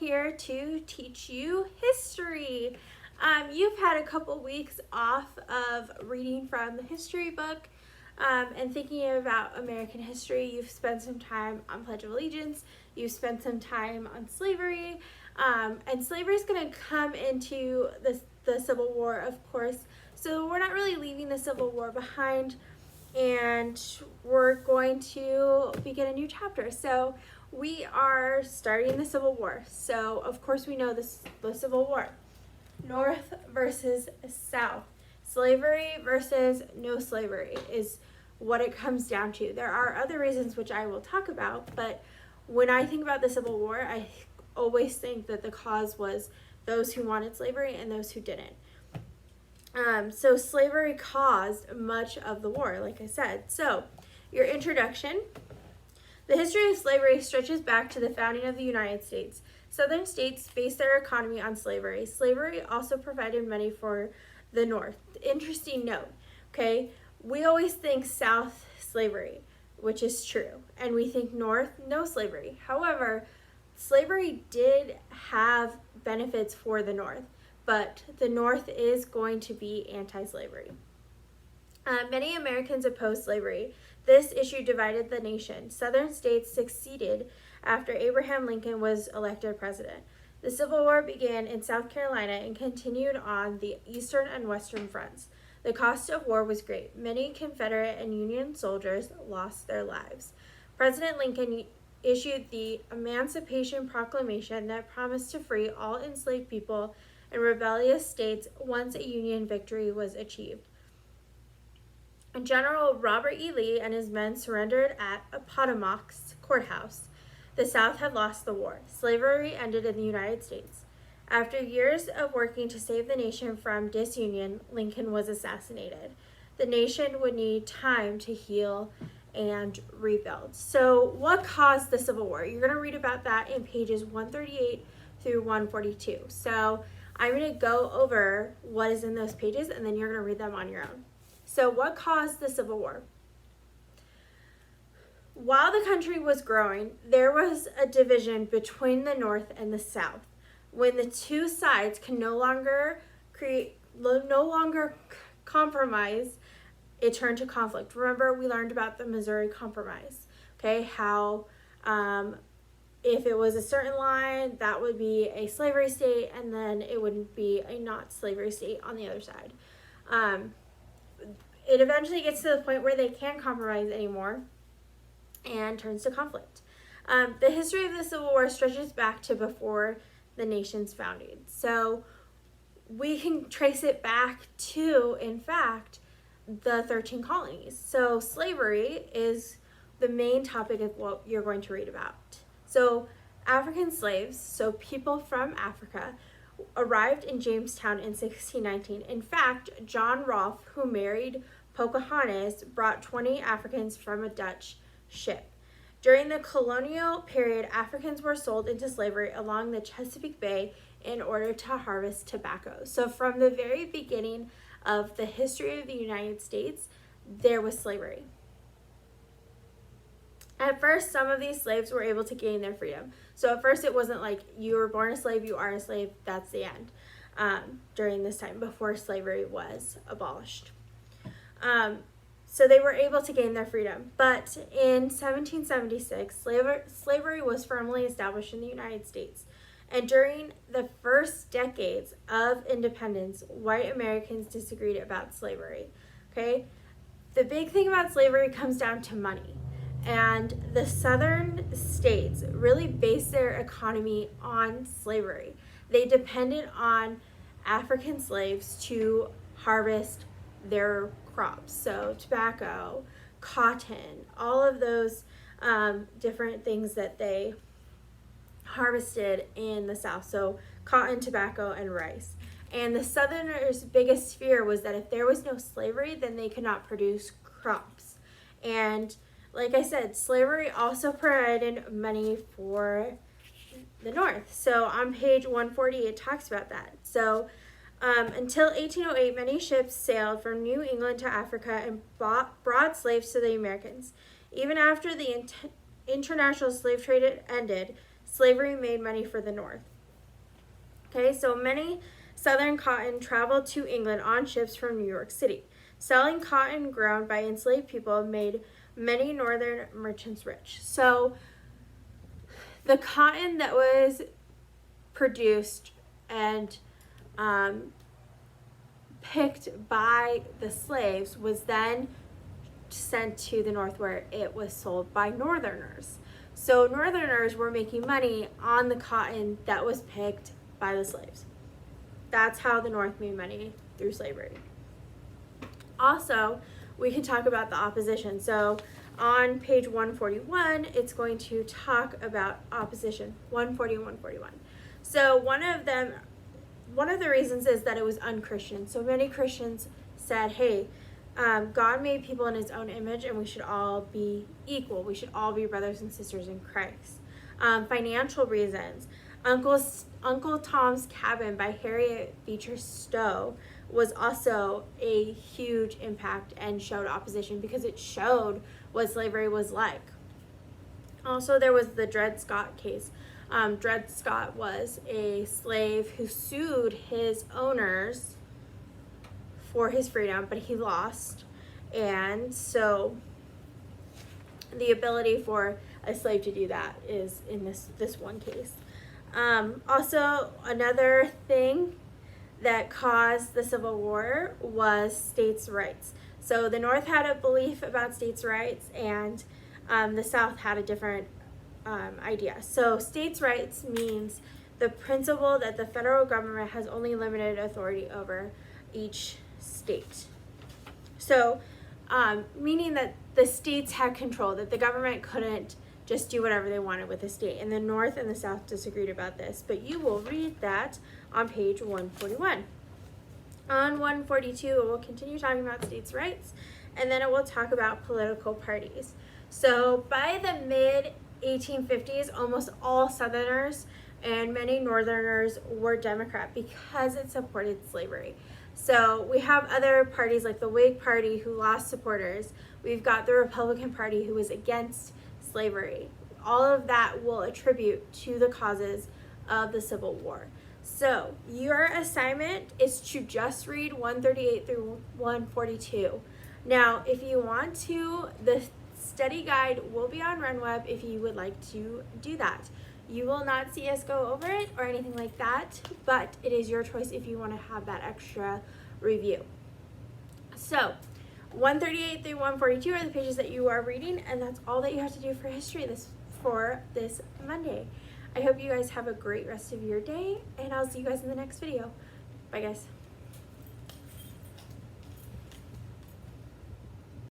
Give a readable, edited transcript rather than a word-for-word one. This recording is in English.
here to teach you history. You've had a couple weeks off of reading from the history book and thinking about American history. You've spent some time on Pledge of Allegiance. You've spent some time on slavery. And slavery is going to come into the Civil War, of course. So we're not really leaving the Civil War behind. And we're going to begin a new chapter. So we are starting the Civil War. So of course we know the Civil War. North versus South. Slavery versus no slavery is what it comes down to. There are other reasons which I will talk about, but when I think about the Civil War, I always think that the cause was those who wanted slavery and those who didn't. So slavery caused much of the war, like I said. So, your introduction. The history of slavery stretches back to the founding of the United States. Southern states based their economy on slavery. Slavery also provided money for the North. Interesting note, okay? We always think South slavery, which is true, and we think North no slavery. However, slavery did have benefits for the North, but the North is going to be anti-slavery. Many Americans opposed slavery. This issue divided the nation. Southern states succeeded after Abraham Lincoln was elected president. The Civil War began in South Carolina and continued on the eastern and western fronts. The cost of war was great. Many Confederate and Union soldiers lost their lives. President Lincoln issued the Emancipation Proclamation that promised to free all enslaved people in rebellious states once a Union victory was achieved. General Robert E. Lee and his men surrendered at Appomattox Courthouse. The South had lost the war. Slavery ended in the United States. After years of working to save the nation from disunion, Lincoln was assassinated. The nation would need time to heal and rebuild. So what caused the Civil War? You're going to read about that in pages 138 through 142. So I'm going to go over what is in those pages, and then you're going to read them on your own. So what caused the Civil War? While the country was growing, there was a division between the North and the South. When the two sides can no longer compromise, it turned to conflict. Remember, we learned about the Missouri Compromise, okay? How if it was a certain line, that would be a slavery state, and then it wouldn't be a not slavery state on the other side. It eventually gets to the point where they can't compromise anymore and turns to conflict. The history of the Civil War stretches back to before the nation's founding. So we can trace it back to, in fact, the 13 colonies. So slavery is the main topic of what you're going to read about. So African slaves, so people from Africa, arrived in Jamestown in 1619. In fact, John Rolfe, who married Pocahontas, brought 20 Africans from a Dutch ship. During the colonial period, Africans were sold into slavery along the Chesapeake Bay in order to harvest tobacco. So from the very beginning of the history of the United States, there was slavery. At first, some of these slaves were able to gain their freedom. So at first, it wasn't like you were born a slave, you are a slave, that's the end. During this time, before slavery was abolished. So they were able to gain their freedom. But in 1776, slavery was firmly established in the United States. And during the first decades of independence, white Americans disagreed about slavery. Okay? The big thing about slavery comes down to money. And the southern states really based their economy on slavery. They depended on African slaves to harvest their crops. So tobacco, cotton, all of those different things that they harvested in the South. So cotton, tobacco, and rice. And the Southerners' biggest fear was that if there was no slavery, then they could not produce crops. And like I said, slavery also provided money for the North. So on page 148, it talks about that. So until 1808, many ships sailed from New England to Africa and brought slaves to the Americans. Even after the international slave trade ended, slavery made money for the North. Okay, so many Southern cotton traveled to England on ships from New York City. Selling cotton grown by enslaved people made many northern merchants rich. So the cotton that was produced and picked by the slaves was then sent to the north where it was sold by northerners. So northerners were making money on the cotton that was picked by the slaves. That's how the North made money through slavery. Also, we can talk about the opposition. So on page 141, it's going to talk about opposition, 140 and 141. So one of the reasons is that it was unchristian. So many Christians said, hey, God made people in his own image and we should all be equal. We should all be brothers and sisters in Christ. Financial reasons. Uncle Tom's Cabin by Harriet Beecher Stowe was also a huge impact and showed opposition because it showed what slavery was like. Also, there was the Dred Scott case. Dred Scott was a slave who sued his owners for his freedom, but he lost. And so the ability for a slave to do that is in this one case. Also, another thing that caused the Civil War was states' rights. So the North had a belief about states' rights, and the South had a different idea. So states' rights means the principle that the federal government has only limited authority over each state. So meaning that the states had control, that the government couldn't just do whatever they wanted with the state. And the North and the South disagreed about this, but you will read that on page 141. On 142, it will continue talking about states' rights, and then it will talk about political parties. So by the mid-1850s, almost all Southerners and many Northerners were Democrat because it supported slavery. So we have other parties like the Whig Party who lost supporters. We've got the Republican Party who was against slavery. All of that will attribute to the causes of the Civil War. So your assignment is to just read 138 through 142. Now, if you want to, the study guide will be on RunWeb if you would like to do that. You will not see us go over it or anything like that, but it is your choice if you want to have that extra review. So 138 through 142 are the pages that you are reading, and that's all that you have to do for history for this Monday. I hope you guys have a great rest of your day, and I'll see you guys in the next video. Bye, guys.